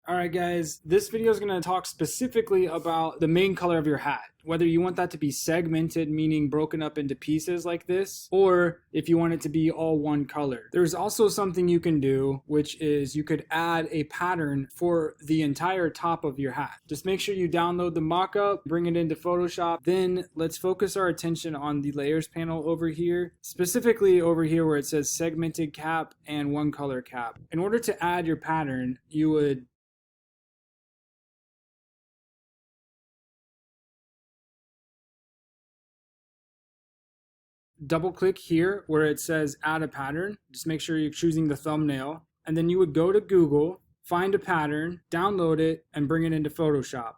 Alright guys, this video is going to talk specifically about the main color of your hat. Whether you want that to be segmented, meaning broken up into pieces like this, or if you want it to be all one color. There's also something you can do, which is you could add a pattern for the entire top of your hat. Just make sure you download the mockup, bring it into Photoshop, then let's focus our attention on the layers panel over here, specifically over here where it says segmented cap and one color cap. In order to add your pattern, you would double click here where it says add a pattern. Just make sure you're choosing the thumbnail, and then you would go to Google, find a pattern, download it, and bring it into Photoshop.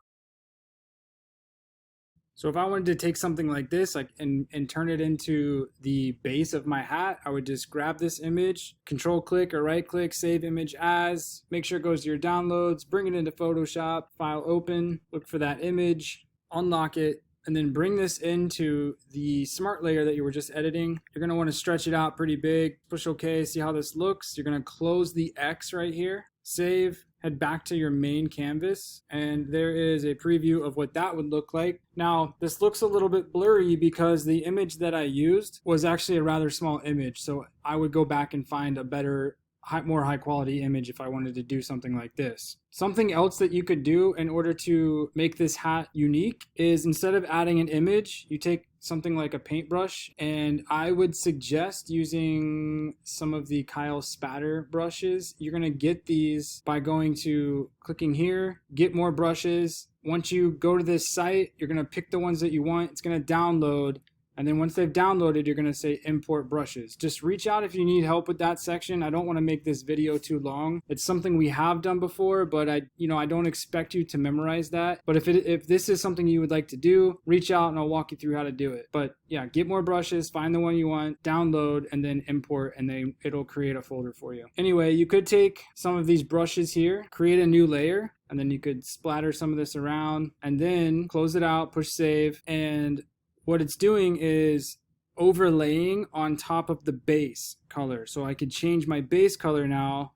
So if I wanted to take something like this and turn it into the base of my hat, I would just grab this image, control click or right click, save image as, make sure it goes to your downloads, bring it into Photoshop, file open, look for that image, unlock it, and then bring this into the smart layer that you were just editing. You're going to want to stretch it out pretty big, push OK, see how this looks. You're going to close the X right here, save, head back to your main canvas, and there is a preview of what that would look like. Now, this looks a little bit blurry because the image that I used was actually a rather small image, so I would go back and find a better, more high quality image if I wanted to do something like this. Something else that you could do in order to make this hat unique is instead of adding an image, you take something like a paintbrush, and I would suggest using some of the Kyle Spatter brushes. You're going to get these by going to clicking here, get more brushes. Once you go to this site, you're going to pick the ones that you want. It's going to download. And then once they've downloaded, you're going to say import brushes. Just reach out if you need help with that section. I don't want to make this video too long. It's something we have done before, but I don't expect you to memorize that. But if this is something you would like to do, reach out and I'll walk you through how to do it. But yeah, get more brushes, find the one you want, download, and then import, and then it'll create a folder for you. Anyway, you could take some of these brushes here, create a new layer, and then you could splatter some of this around, and then close it out, push save, and what it's doing is overlaying on top of the base color. So I could change my base color now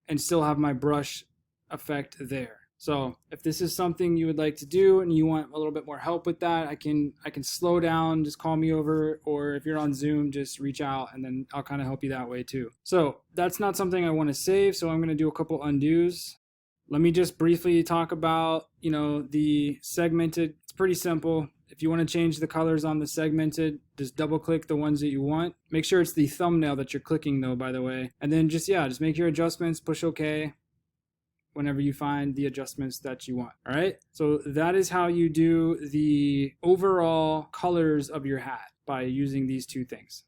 and still have my brush effect there. So if this is something you would like to do and you want a little bit more help with that, I can slow down, just call me over, or if you're on Zoom, just reach out and then I'll kind of help you that way too. So that's not something I want to save, so I'm going to do a couple undos. Let me just briefly talk about, the segmented. It's pretty simple. If you want to change the colors on the segmented, just double click the ones that you want. Make sure it's the thumbnail that you're clicking though, by the way. And then just make your adjustments, push OK whenever you find the adjustments that you want. All right. So that is how you do the overall colors of your hat by using these two things.